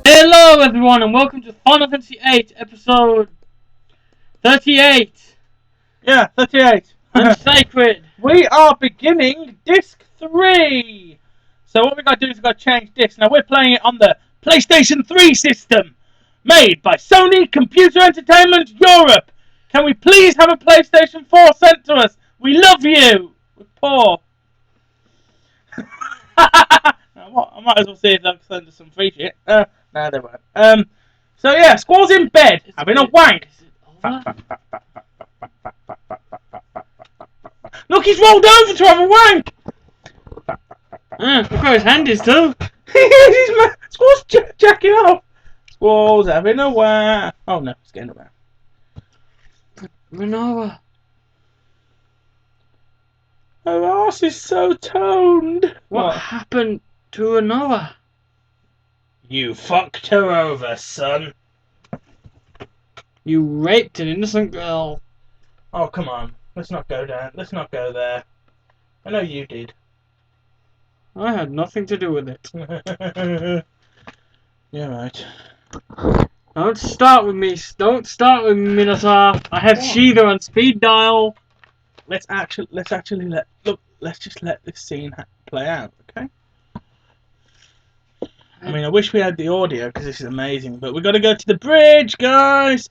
Hello everyone and welcome to Final Fantasy VIII episode 38. Yeah, 38. I'm Sacred. We are beginning disc 3. So what we got to do is we've got to change disc. Now we're playing it on the PlayStation 3 system, made by Sony Computer Entertainment Europe. Can we please have a PlayStation 4 sent to us? We love you. We're poor. I might as well see if they'll send us some free shit. No, they won't. So yeah, Squall's in bed having a wank. Look, he's rolled over to have a wank. Look how his hand is too. Squall's jacking off. Squall's having a wank. Oh no, he's getting around. Renoa. Her ass is so toned. What happened to Renoa? You fucked her over, son. You raped an innocent girl. Oh, come on. Let's not go down. Let's not go there. I know you did. I had nothing to do with it. Yeah, right. Don't start with me. Don't start with me, Minotaur. I have Sheether on speed dial. Let's actually let's just let this scene play out, okay? I mean, I wish we had the audio because this is amazing, but we've got to go to the bridge, guys.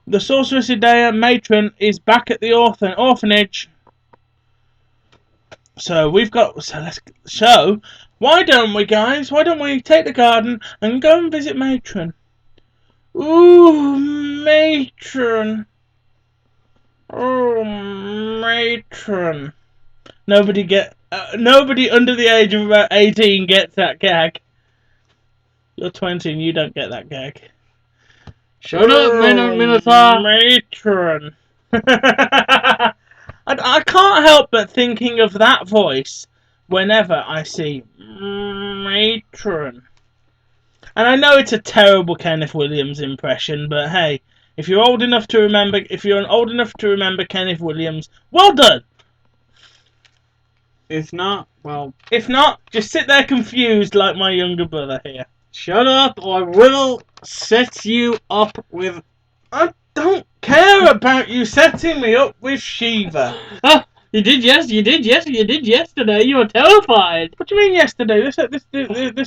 The sorceress Idea matron is back at the orphanage. So why don't we, guys? Why don't we take the garden and go and visit matron? Ooh, matron. Oh, matron. Nobody under the age of about 18 gets that gag. You're 20 and you don't get that gag. Shut up, Minotaur. Matron. I can't help but thinking of that voice whenever I see matron. And I know it's a terrible Kenneth Williams impression, but hey, if you're old enough to remember Kenneth Williams, well done. If not, just sit there confused like my younger brother here. Shut up, or I will set you up with... I don't care about you setting me up with Shiva. You did yesterday. You were terrified. What do you mean yesterday? This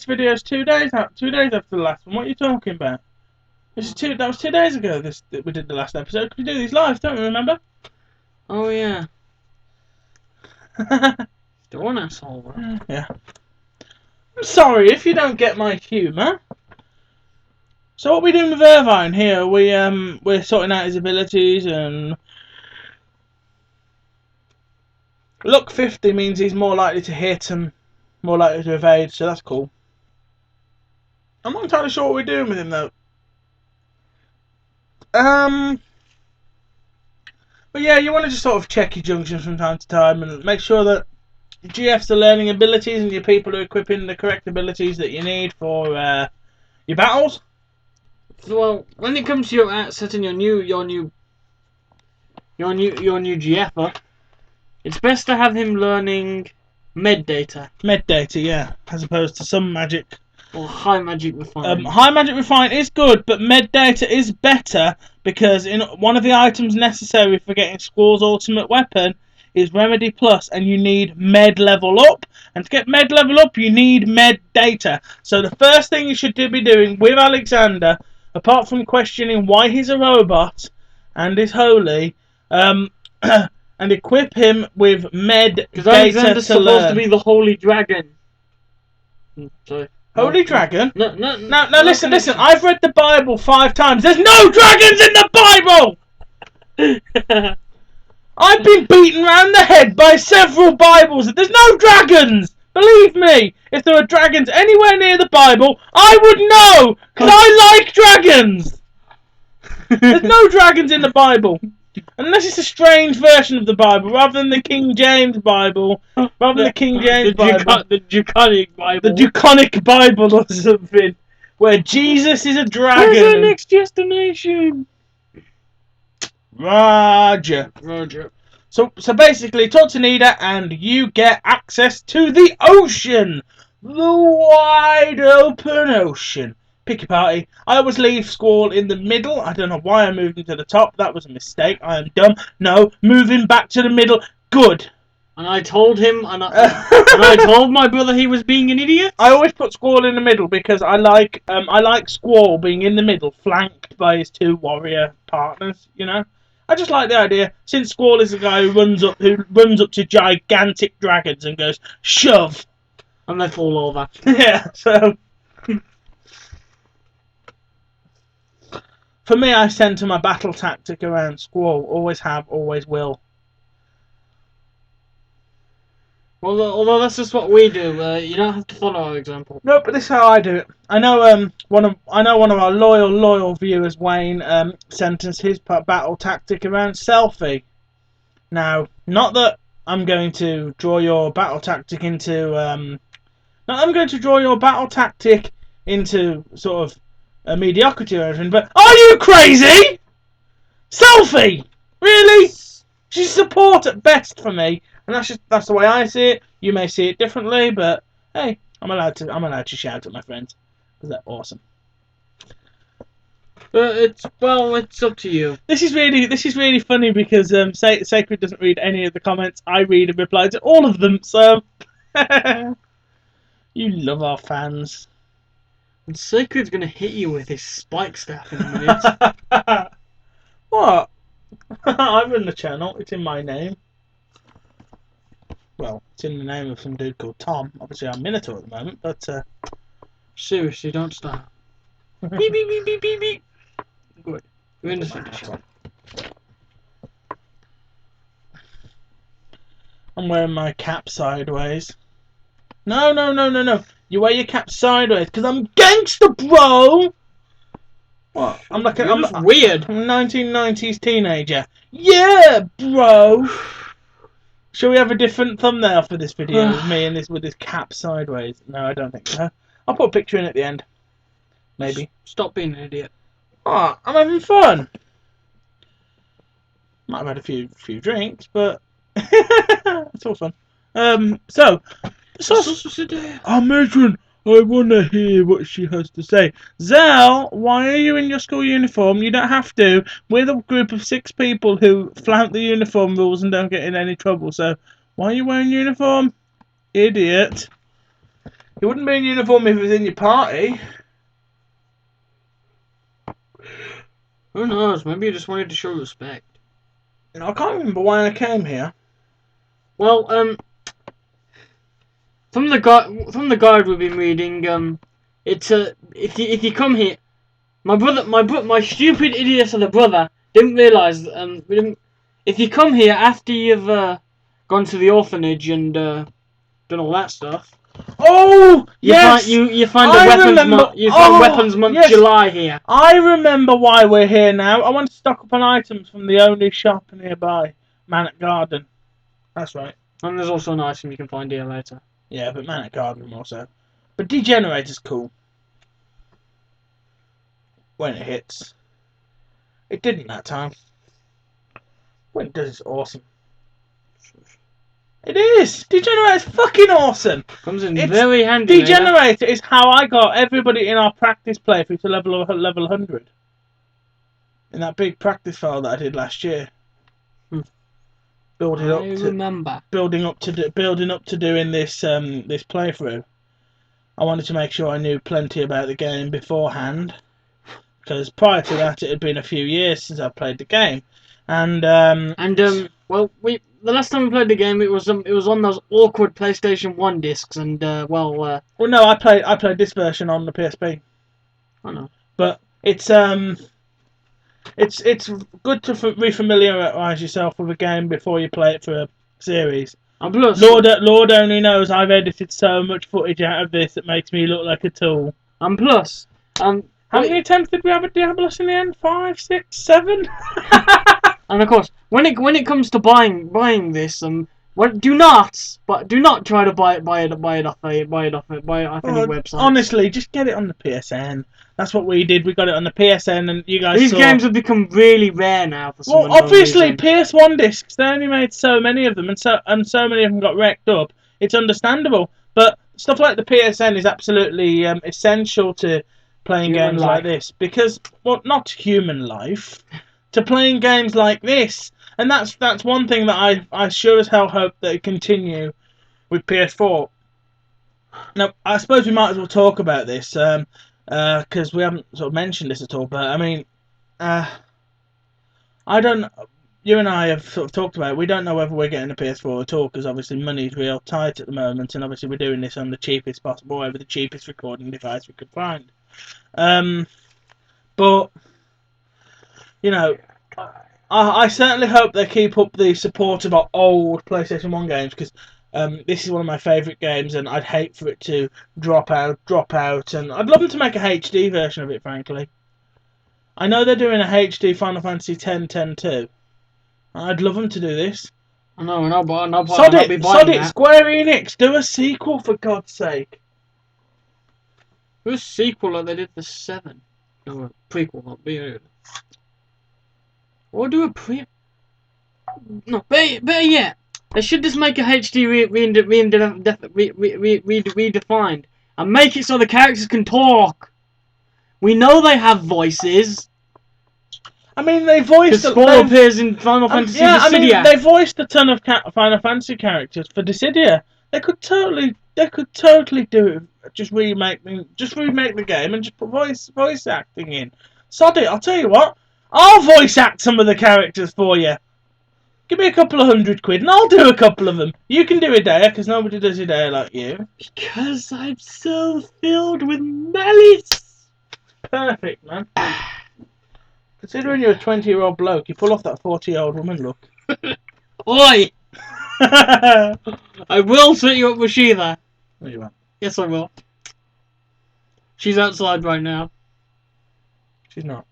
video is 2 days out. 2 days after the last one. What are you talking about? That was 2 days ago. We did the last episode. We do these live, don't we? Remember? Oh yeah. Still an asshole. Yeah. I'm sorry if you don't get my humour. So what are we doing with Irvine here? We're sorting out his abilities and luck 50 means he's more likely to hit and more likely to evade, so that's cool. I'm not entirely sure what we're doing with him though. But yeah, you want to just sort of check your junctions from time to time and make sure that your GFs are learning abilities and your people are equipping the correct abilities that you need for your battles. Well, when it comes to your setting your new GF, it's best to have him learning med data. Med data, yeah, as opposed to some magic. Or high magic refine. High magic refine is good, but med data is better because in one of the items necessary for getting Squall's ultimate weapon is Remedy Plus, and you need med level up. And to get med level up, you need med data. So the first thing you should be doing with Alexander, apart from questioning why he's a robot and is holy, and equip him with med data because Alexander's supposed to be the holy dragon. Sorry. Holy dragon? No, listen. I've read the Bible 5 times. There's no dragons in the Bible! I've been beaten round the head by several Bibles. There's no dragons! Believe me, if there were dragons anywhere near the Bible, I would know! Because I like dragons! There's no dragons in the Bible. Unless it's a strange version of the Bible, rather than the King James Bible. The Draconic Bible. The Draconic Bible or something. Where Jesus is a dragon. Where's our next destination? Roger. So basically, talk to Nida and you get access to the ocean. The wide open ocean. Pick your party. I always leave Squall in the middle. I don't know why I moved him to the top. That was a mistake. I am dumb. No, move him back to the middle. Good. And I told him, and I told my brother he was being an idiot. I always put Squall in the middle because I like Squall being in the middle, flanked by his two warrior partners. You know, I just like the idea. Since Squall is the guy who runs up to gigantic dragons and goes shove, and they fall over. Yeah. So for me, I centre my battle tactic around Squall. Always have, always will. Well, although that's just what we do. You don't have to follow our example. No, but this is how I do it. I know one of our loyal viewers, Wayne, sentenced his battle tactic around selfie. Now, not that I'm going to draw your battle tactic into sort of a mediocrity or anything, but are you crazy? Selfie? Really? She's support at best for me. And that's the way I see it. You may see it differently, but hey, I'm allowed to shout at my friends because they're awesome. It's up to you. This is really funny because Sacred doesn't read any of the comments. I read and reply to all of them. So you love our fans. And Sacred's gonna hit you with his spike staff in a minute. What? I run the channel. It's in my name. Well, it's in the name of some dude called Tom. Obviously, I'm Minotaur at the moment, but seriously, don't stop. Beep beep beep beep beep beep. Good. You're in the center. I'm wearing my cap sideways. No. You wear your cap sideways because I'm gangster, bro. What? I'm weird. I'm a 1990s teenager. Yeah, bro. Shall we have a different thumbnail for this video with me and with this cap sideways? No, I don't think so. I'll put a picture in at the end. Maybe. Stop being an idiot. Oh, I'm having fun. Might have had a few drinks, but it's all fun. So our matron, I want to hear what she has to say. Zell, why are you in your school uniform? You don't have to. We're the group of 6 people who flout the uniform rules and don't get in any trouble. So why are you wearing uniform? Idiot. You wouldn't be in uniform if it was in your party. Who knows? Maybe you just wanted to show respect. You know, I can't remember why I came here. Well, from the guide we've been reading, it's if you come here, my stupid idiot of a brother didn't realise if you come here after you've gone to the orphanage and done all that stuff. Oh, yes! You find Weapons Month yes. July here. I remember why we're here now. I want to stock up on items from the only shop nearby, Manor Garden. That's right. And there's also an item you can find here later. Yeah, but Manor Garden also. But Degenerator's cool. When it hits. It didn't that time. When it does, it's awesome. It is! Degenerator's fucking awesome! Comes in very handy. Degenerator is how I got everybody in our practice playthrough to level 100. In that big practice file that I did last year. Building up to doing this this playthrough. I wanted to make sure I knew plenty about the game beforehand. Because prior to that it had been a few years since I played the game. Well, the last time we played the game, it was on those awkward PlayStation 1 discs, and well, no, I played this version on the PSP. I know, but it's good to refamiliarise yourself with a game before you play it for a series. And plus, Lord only knows I've edited so much footage out of this that makes me look like a tool. And plus, how many attempts did we have at Diablos in the end? 5, 6, 7. And of course, when it comes to buying this, do not try to buy it off any website. Honestly, just get it on the PSN. That's what we did. We got it on the PSN, and you guys. These games have become really rare now. Well, obviously, PS1 discs. They only made so many of them, and so many of them got wrecked up. It's understandable, but stuff like the PSN is absolutely essential to playing Human games life. like this because, well, not human life, to playing games like this, and that's one thing that I sure as hell hope that it continue with PS4. Now, I suppose we might as well talk about this because we haven't sort of mentioned this at all. But I mean, I don't. You and I have sort of talked about it. We don't know whether we're getting a PS4 at all because obviously money's real tight at the moment, and obviously we're doing this on the cheapest possible, over the cheapest recording device we could find. But you know, I certainly hope they keep up the support of our old PlayStation 1 games because this is one of my favourite games, and I'd hate for it to drop out, and I'd love them to make a HD version of it, frankly. I know they're doing a HD Final Fantasy X-10-2. I'd love them to do this. I know, but I'll be buying Sod it, that. Square Enix, do a sequel for God's sake. Do a sequel like they did for 7. No, a prequel, not be. Or do a No, better yet, they should just make a HD redefined and make it so the characters can talk. We know they have voices. I mean, they voiced. Squall appears in Final Fantasy yeah, Dissidia. I mean, they voiced a ton of Final Fantasy characters for Dissidia. They could totally do it. Just remake the game and just put voice acting in. Sod it, I'll tell you what. I'll voice act some of the characters for you. Give me a couple of £100 and I'll do a couple of them. You can do Idea because nobody does Idea like you. Because I'm so filled with malice. Perfect, man. Considering you're a 20-year-old bloke, you pull off that 40-year-old woman look. Oi! I will set you up with Sheila. No, you won't. Yes, I will. She's outside right now. She's not.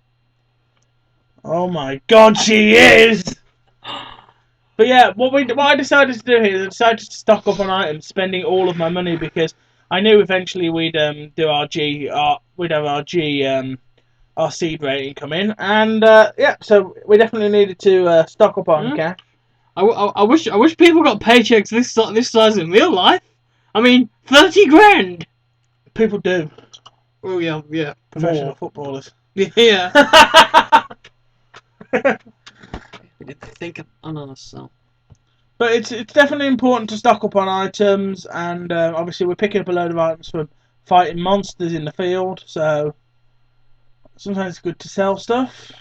Oh my God, she is! But yeah, what I decided to do here is I decided to stock up on items, spending all of my money because I knew eventually we'd do our seed rating come in, and yeah, so we definitely needed to stock up on cash. I wish people got paychecks this size in real life. I mean, 30 grand. People do. Oh yeah. Professional footballers. Yeah. We did think on ourselves. But it's definitely important to stock up on items, and obviously we're picking up a load of items from fighting monsters in the field, so sometimes it's good to sell stuff.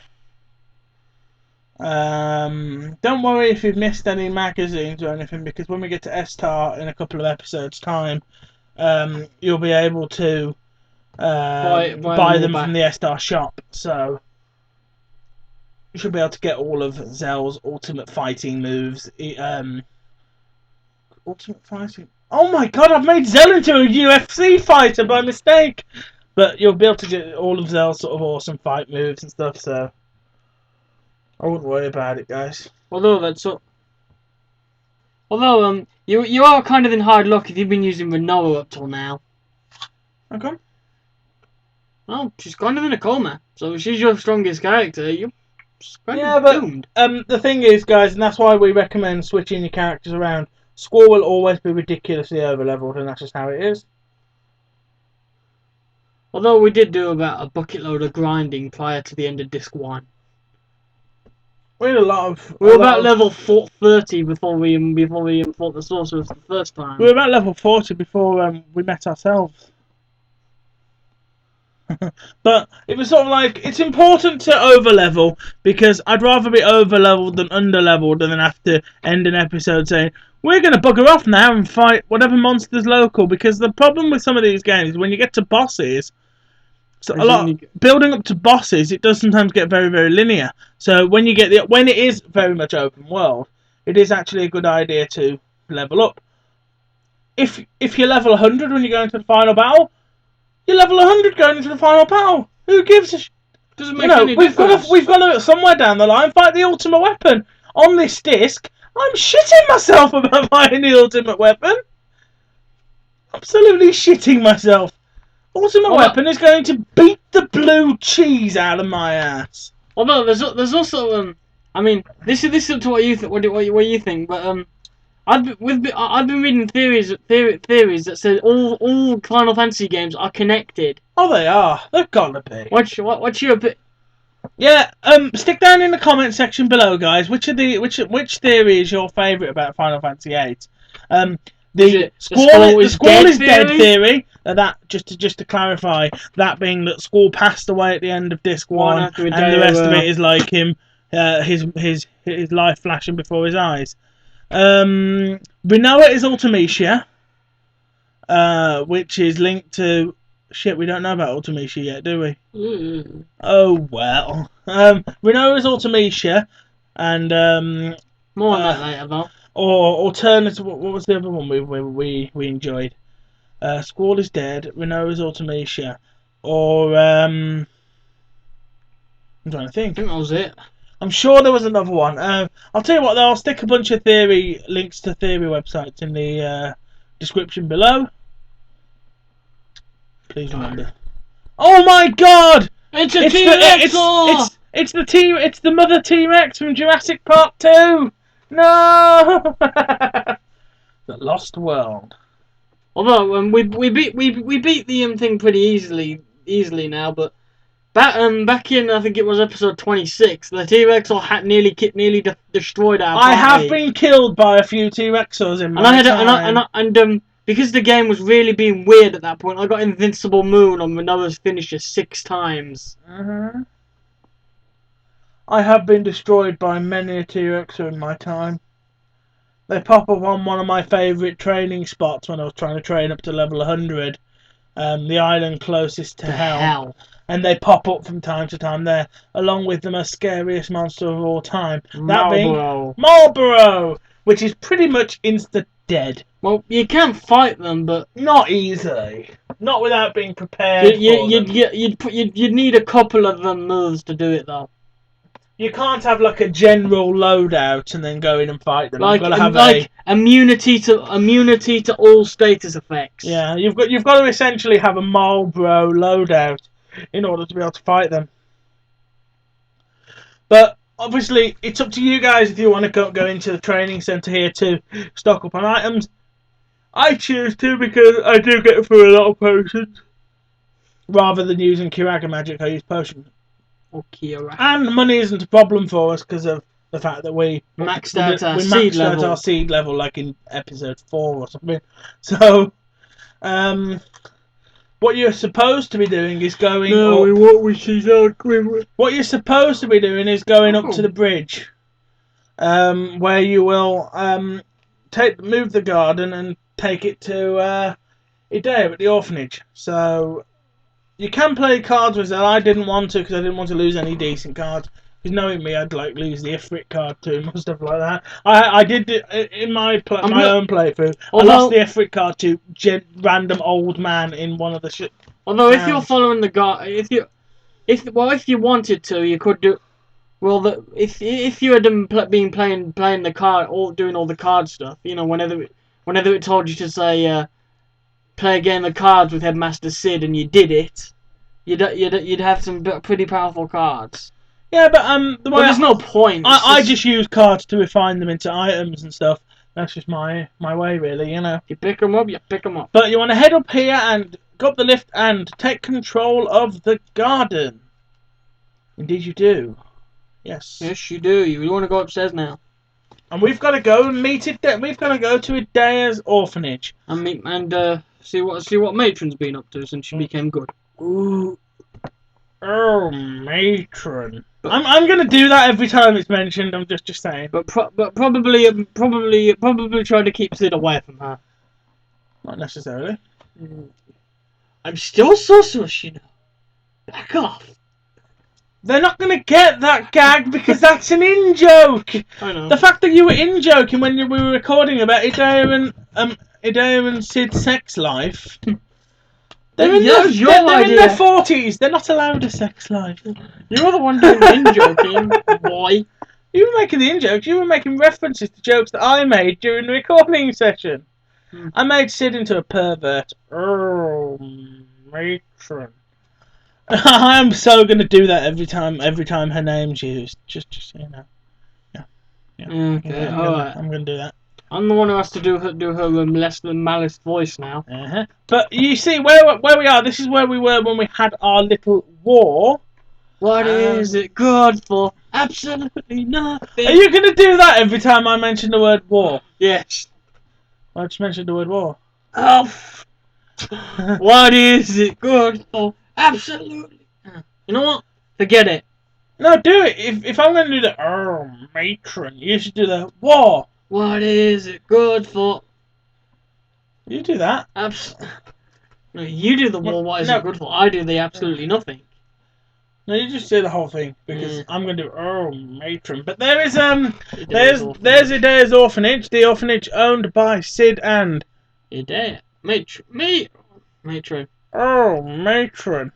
Don't worry if you've missed any magazines or anything, because when we get to S-Star in a couple of episodes' time, you'll be able to buy them from the S-Star shop, so you should be able to get all of Zell's ultimate fighting moves. Ultimate fighting? Oh my God, I've made Zell into a UFC fighter by mistake! But you'll be able to get all of Zell's sort of awesome fight moves and stuff, so I wouldn't worry about it, guys. Although you are kind of in hard luck if you've been using Renoa up till now. Okay. Well, she's kind of in a coma, so if she's your strongest character, you're kind of doomed. The thing is, guys, and that's why we recommend switching your characters around. Squall will always be ridiculously overleveled, and that's just how it is. Although we did do about a bucket load of grinding prior to the end of Disc 1. We had a lot of. We were about level 30 before we fought the sorcerers the first time. We were about level 40 before we met ourselves. But it was sort of like, it's important to overlevel, because I'd rather be overleveled than underleveled and then have to end an episode saying, we're going to bugger off now and fight whatever monster's local, because the problem with some of these games is when you get to bosses, building up to bosses, it does sometimes get very, very linear. So when it is very much open world, it is actually a good idea to level up. If you level 100 when you go into the final battle, you level 100 going into the final battle. Who gives a Doesn't make any difference. We've got to somewhere down the line fight the ultimate weapon. On this disc, I'm shitting myself about fighting the ultimate weapon. Absolutely shitting myself. Ultimate weapon is going to beat the blue cheese out of my ass. Although there's also I mean, this is up to what you think, but I've been reading theories that say all Final Fantasy games are connected. Oh, they are. They've got to be. What's your Yeah. Stick down in the comment section below, guys. Which theory is your favourite about Final Fantasy VIII? The Squall is dead theory. That just to clarify, that being that Squall passed away at the end of disc one, and the rest of it is like him, his life flashing before his eyes. Rinoa is Ultimecia, which is linked to shit. We don't know about Ultimecia yet, do we? Oh well. Rinoa is Ultimecia, and more on that later though. Or alternative. What was the other one we enjoyed? Squall is dead. Rinoa is Ultimecia, or I'm trying to think. I think that was it. I'm sure there was another one. I'll tell you what, though. I'll stick a bunch of theory links to theory websites in the description below. Please remember. Oh my God! It's a T-Rex! It's the mother T-Rex from Jurassic Park 2. No! The Lost World. Although we beat the thing pretty easily now, but back in I think it was episode 26, the T-Rex nearly destroyed our party. I have been killed by a few T-Rexes in my time. Because the game was really being weird at that point, I got Invincible Moon on Manoa's finisher 6 times. I have been destroyed by many a T-Rexer in my time. They pop up on one of my favourite training spots when I was trying to train up to level 100. The island closest to hell. And they pop up from time to time there, along with the most scariest monster of all time. That being Marlboro, which is pretty much insta-dead. Well, you can fight them, but not easily. Not without being prepared for them. You'd need a couple of them moves to do it, though. You can't have like a general loadout and then go in and fight them. Like, you've got to have immunity to all status effects. Yeah, you've got to essentially have a Marlboro loadout in order to be able to fight them. But obviously, it's up to you guys if you want to go into the training centre here to stock up on items. I choose to because I do get through a lot of potions. Rather than using Kiraga magic, I use potions. Or Kira. And money isn't a problem for us because of the fact that we maxed out our seed level like in episode 4 or something. So, what you're supposed to be doing is going what you're supposed to be doing is going up to the bridge, where you will move the garden and take it to Idea at the orphanage. So you can play cards with that. I didn't want to because I didn't want to lose any decent cards. Because knowing me, I'd like lose the Ifrit card to him and stuff like that. I did it in my own playthrough. I lost the Ifrit card to random old man in one of the Although if you're following the guard, if you wanted to, you could do. Well, if you had been playing the card or doing all the card stuff, you know, whenever it told you to say play a game of cards with Headmaster Sid and you did it, you'd have some pretty powerful cards. Yeah, but there's no point. I just use cards to refine them into items and stuff. That's just my way, really, you know. If you pick them up, you pick them up. But you want to head up here and go up the lift and take control of the garden. Indeed you do. Yes. Yes, you do. You want to go upstairs now. And we've got to go and meet it. We've got to go to Idea's orphanage and see what Matron's been up to since she became good. Ooh. Oh, Matron. I'm gonna do that every time it's mentioned. I'm just saying. But probably try to keep Sid away from her. Not necessarily. I'm still sorceress, you know. Back off. They're not gonna get that gag because that's an in-joke. I know. The fact that you were in-joking when we were recording about Idea and Sid's sex life. They're in their 40s. They're not allowed a sex life. You're the one doing the in-joking, boy. You were making the in-jokes. You were making references to jokes that I made during the recording session. I made Sid into a pervert. Oh, Matron. I am so going to do that every time her name's used. Just so you know. Yeah. Okay, alright. I'm going to do that. I'm the one who has to do her less than malice voice now. But you see where we are. This is where we were when we had our little war. What is it good for? Absolutely nothing. Are you going to do that every time I mention the word war? Yes. I just mentioned the word war. Oh. What is it good for? Absolutely. You know what? Forget it. No, do it. If I'm going to do the matron, you should do the war. What is it good for? You do that. No, you do the war. What is it good for? I do the absolutely nothing. No, you just do the whole thing because I'm going to do matron. But there is there's Idea's orphanage, the orphanage owned by Sid and Idea. Matron. Oh, matron.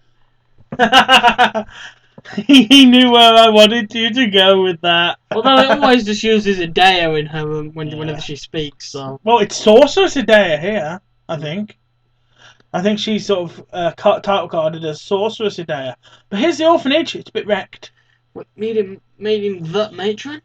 He knew where I wanted you to go with that. Although it always just uses Idea in her whenever she speaks. So. Well, it's Sorceress Idea here, I think. I think she's sort of title carded as Sorceress Idea. But here's the orphanage. It's a bit wrecked. What, made him the matron?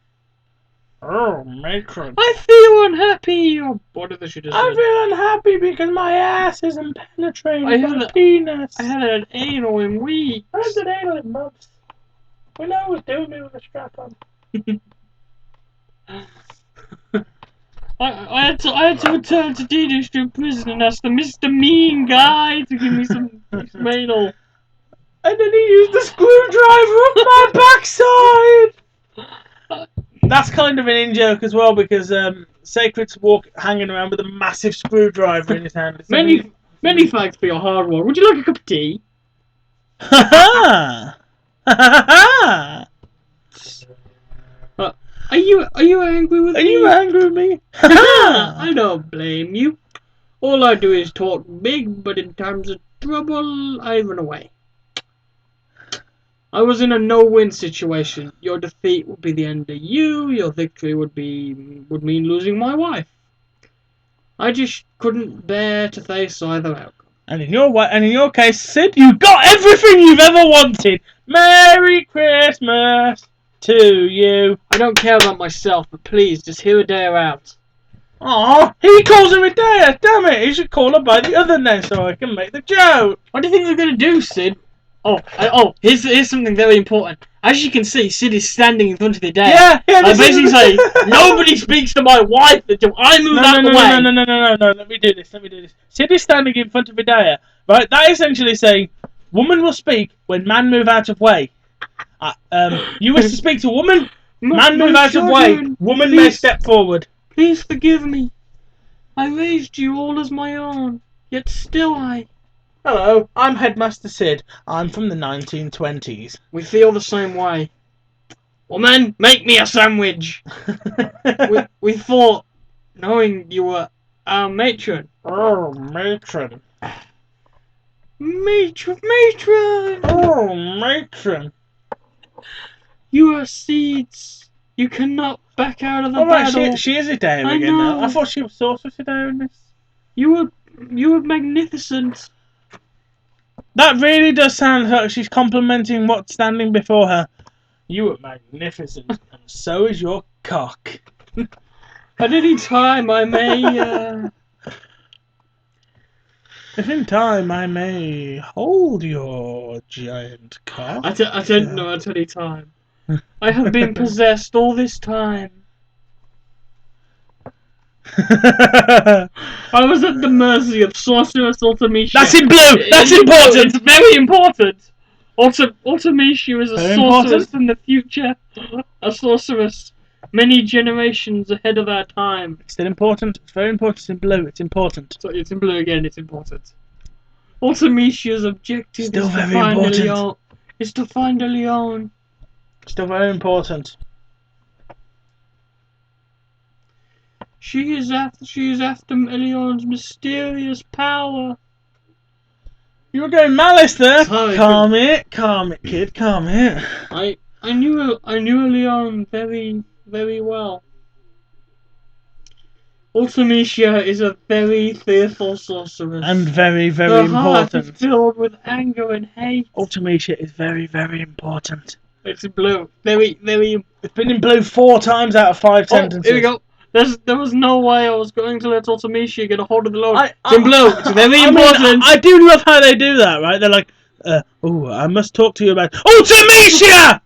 Oh, matron. I feel unhappy. Or what did she just I said? feel unhappy because my ass isn't penetrated by a penis. I haven't had anal in weeks. I haven't had anal in months. When I was doing it with a strap on. I had to return to D District Prison and ask the Mr. Mean Guy to give me some anal. And then he used the screwdriver on my backside! That's kind of an in-joke as well because Sacred's hanging around with a massive screwdriver in his hand. Many thanks for your hard work. Would you like a cup of tea? Ha ha! Ha ha! Are you angry with me? Are you angry with me? I don't blame you. All I do is talk big, but in times of trouble, I run away. I was in a no-win situation. Your defeat would be the end of you. Your victory would mean losing my wife. I just couldn't bear to face either outcome. And in your case, Sid, you got everything you've ever wanted. Merry Christmas to you. I don't care about myself, but please, just hear Adair out. Aw, he calls her Adair. Damn it, he should call her by the other name so I can make the joke. What do you think they're going to do, Sid? Here's something very important. As you can see, Sid is standing in front of the Adair. Yeah. I basically say, nobody speaks to my wife until I move out the way. No, let me do this. Sid is standing in front of Adair. Right, that is essentially saying, woman will speak when man move out of way. You wish to speak to woman, man move out of way. Woman may step forward. Please forgive me. I raised you all as my own, yet still I... Hello, I'm Headmaster Sid. I'm from the 1920s. We feel the same way. Woman, make me a sandwich! we fought, knowing you were our matron. Oh, matron. Matron! Oh, matron. You are seeds. You cannot back out of the battle. She is Adair again now. I thought she was Sorceress Adair in this. You were magnificent. That really does sound like she's complimenting what's standing before her. You were magnificent, and so is your cock. At any time I may... If in time I may hold your giant cock. I don't know at any time. I have been possessed all this time. I was at the mercy of Sorceress Ultimecia. That's in blue! That's important! It's very important! Ultimecia is a sorceress in the future. A sorceress many generations ahead of our time. It's still important. It's very important. It's in blue. It's important. So it's in blue again. It's important. Ultimecia's objective still very important. Is to find a Leon. Still very important. She is after Leon's mysterious power. You were going malice there. Sorry, calm it, kid, calm it. I knew Leon very, very well. Ultimecia is a very fearful sorceress. And very, very important. Her heart is filled with anger and hate. Ultimecia is very, very important. It's in blue. Very, very... It's been in blue 4 times out of 5 sentences. Here we go. There was no way I was going to let Ultimecia get a hold of the load. I It's in blue. It's very important. I do love how they do that, right? They're like, oh, I must talk to you about Ultimecia!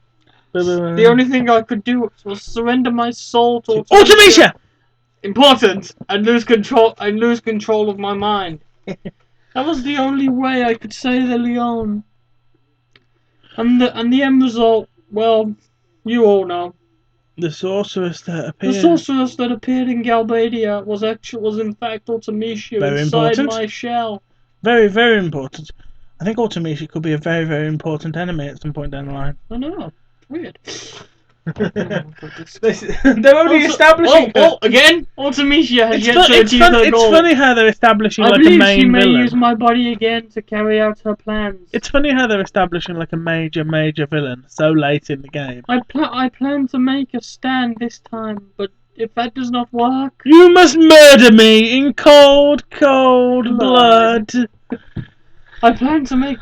The only thing I could do was surrender my soul to Ultimecia! Important. I'd lose control. I'd lose control of my mind. That was the only way I could save the Leon. And the end result, well, you all know. The sorceress that The appeared. sorceress that appeared in Galbadia was in fact Ultimecia Very inside important. my shell. Very, very important. I think Ultimecia could be a very, very important enemy at some point down the line. I know. Weird. They're only establishing. Again, Ultimecia has yet to It's achieve her goal. It's funny how they're establishing I like a believe main she may villain. use my body again to carry out her plans. It's funny how they're establishing like a major villain so late in the game. I plan to make a stand this time, but if that does not work, You must murder me in cold blood. I plan to make.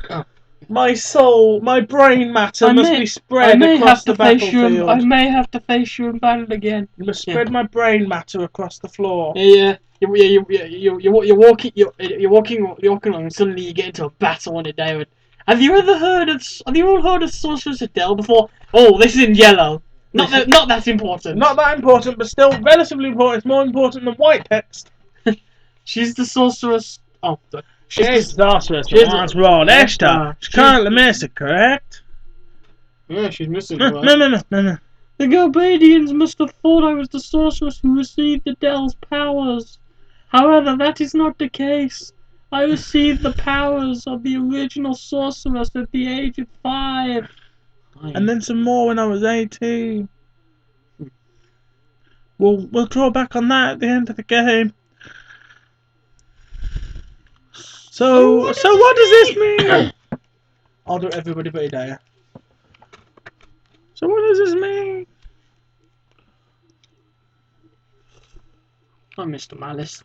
My soul, my brain matter must be spread across the battlefield. I may have to face you in battle again. You must spread my brain matter across the floor. Yeah. You're walking along, and suddenly you get into a battle on it, David. Have you all heard of Sorceress Adele before? Oh, this is in yellow. Not that important. Not that important, but still relatively important. It's more important than white text. She's the sorceress. Oh, she's the sorceress. That's right, Esther. She's currently missing, correct? Yeah, she's missing. No. The Galbadians must have thought I was the sorceress who received Adele's powers. However, that is not the case. I received the powers of the original sorceress at the age of 5. And then some more when I was 18. We'll draw back on that at the end of the game. So what does this mean? I'll do everybody but Hideo. So what does this mean? Oh, Mr. Malice.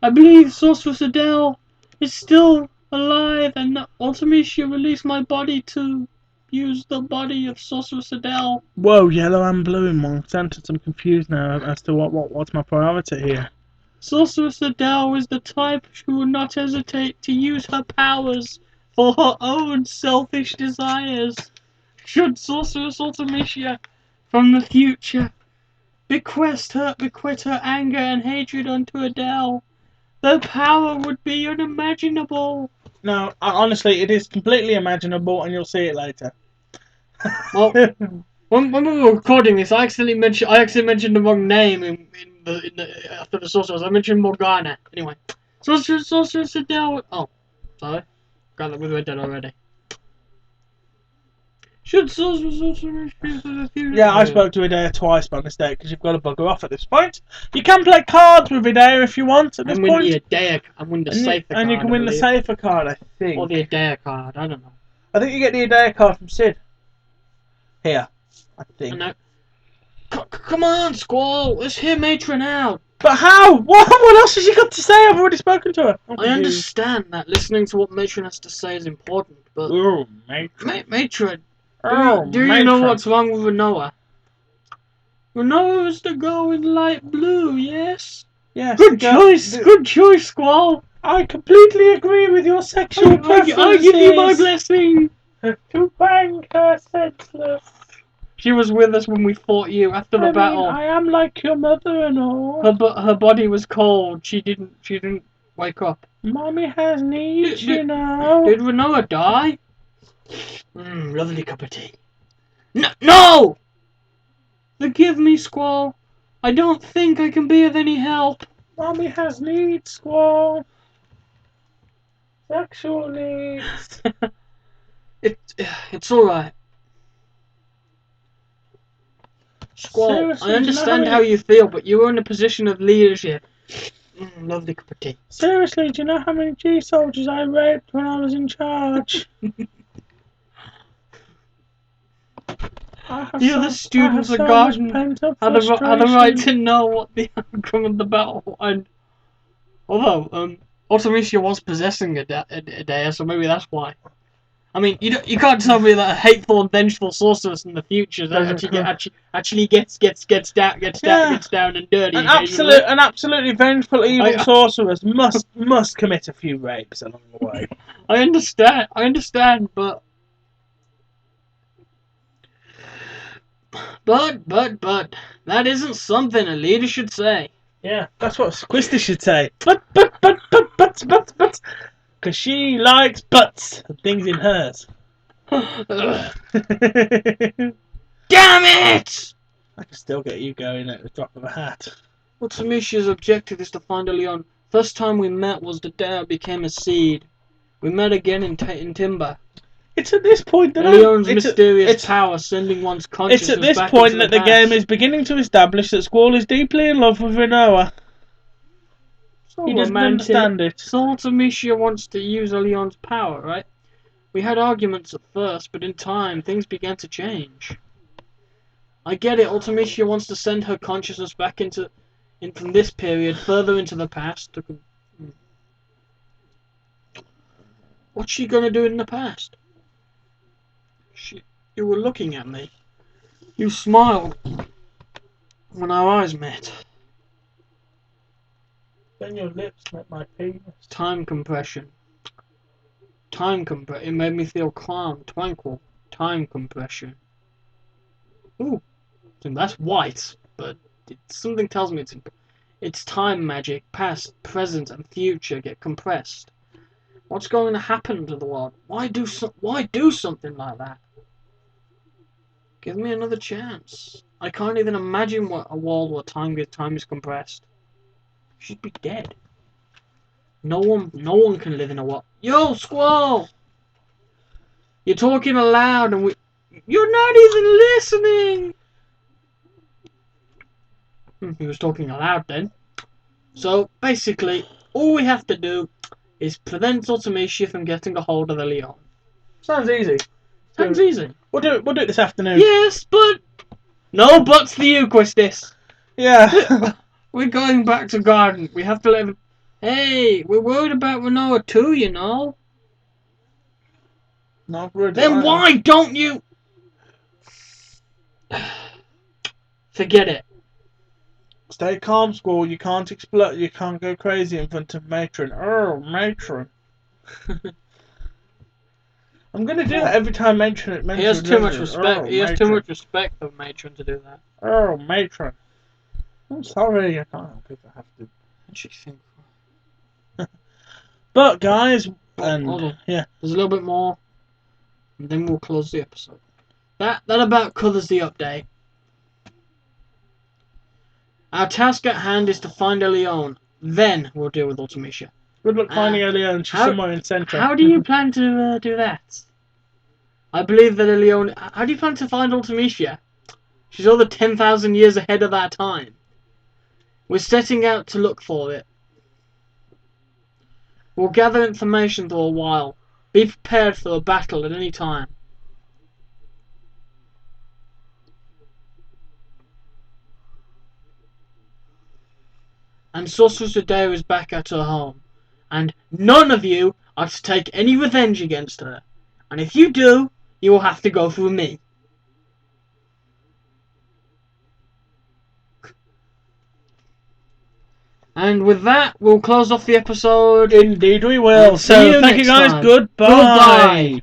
I believe Sorceress Adele is still alive, and Ultimecia released my body to use the body of Sorceress Adele. Whoa, yellow and blue in one sentence. I'm confused now as to what's my priority here. Sorceress Adele is the type who will not hesitate to use her powers for her own selfish desires. Should Sorceress Ultimecia from the future bequest her anger and hatred unto Adele, their power would be unimaginable. No, honestly, it is completely imaginable, and you'll see it later. Well, when we were recording this, I accidentally mentioned the wrong name in the after the sorceress. I mentioned Morgana. Anyway, Sorceress Adele. Oh, sorry, got that we read that already. Should Sorceress be for the future? Yeah, I spoke to Hideo twice by mistake because you've got to bugger off at this point. You can play cards with Hideo if you want at this point. I'm winning the safer card. And you can win the safer card, I think. Or the Hideo card. I don't know. I think you get the Hideo card from Sid. Here, I think. Come on, Squall. Let's hear Matron out. But how? What else has she got to say? I've already spoken to her. I understand that listening to what Matron has to say is important, but... Oh, Matron. Matron. Do you know what's wrong with Renoa? Renoa is the girl in light blue, yes? Yes. Good choice, Squall. I completely agree with your sexual preferences. I give you my blessing. To bang her senseless. She was with us when we fought you after the battle. I am like your mother and all. Her body was cold. She didn't wake up. Mommy has needs, you know. Did Renoa die? Lovely cup of tea. No! Forgive me, Squall. I don't think I can be of any help. Mommy has needs, Squall. Sexual needs. It's alright. Squall, I understand how you feel, but you were in a position of leadership. Lovely cup of tea. Seriously, do you know how many G soldiers I raped when I was in charge? The other students of the garden had the right to know what the outcome of the battle was. Although, Ultimecia was possessing Hideo, so maybe that's why. I mean, you can't tell me that a hateful and vengeful sorceress in the future that actually gets down and dirty occasionally. An absolutely vengeful evil I sorceress must commit a few rapes along the way. I understand, but that isn't something a leader should say. Yeah, that's what Squisty should say. But, because she likes butts and things in hers. Damn I it! can still get you going at the drop of a hat. Ultimicia's objective is to find Leon. First time we met was the day I became a seed. We met again in Timber. It's at this point that Leon's mysterious power sending one's consciousness It's at this back point into that the past. game is beginning to establish that Squall is deeply in love with Rinoa. So He doesn't understand it. So Ultimecia wants to use Leon's power, right? We had arguments at first, but in time things began to change. I get it. Ultimecia wants to send her consciousness back from this period further into the past. What's she gonna do in the past? You were looking at me. You smiled when our eyes met. Then your lips met my penis. Time compression. It made me feel calm, tranquil. Time compression. Ooh, that's white, but something tells me it's time magic. Past, present, and future get compressed. What's going to happen to the world? Why do something like that? Give me another chance. I can't even imagine what a world where time is compressed. She'd be dead. No one can live in a world. Yo, Squall! You're talking aloud and you're not even listening! He was talking aloud then. So, basically, all we have to do is prevent Ultimecia from getting a hold of the Leon. Sounds easy. Sounds easy. We'll do it this afternoon. Yes, but... No buts for you, Quistis. Yeah. We're going back to garden. We have to let him... Hey, we're worried about Rinoa too, you know. Not good. Then why don't you... Forget it. Stay calm, Squall. You can't explode. You can't go crazy in front of Matron. Oh, Matron. I'm gonna do that every time Matron. He has too much respect. He has too much respect for Matron to do that. Oh, Matron. I'm sorry. I can't help it. I have to. But guys, hold on. Yeah, there's a little bit more, and then we'll close the episode. That about covers the update. Our task at hand is to find Leon. Then we'll deal with Ultimecia. Good luck finding Leon. She's somewhere in Central. How do you plan to do that? I believe that Leon... How do you plan to find Ultimecia? She's over 10,000 years ahead of our time. We're setting out to look for it. We'll gather information for a while. Be prepared for a battle at any time. And Sorceress Adair is back at her home. And none of you are to take any revenge against her. And if you do, you will have to go through me. And with that, we'll close off the episode. Indeed we will. So, thank you guys. Goodbye.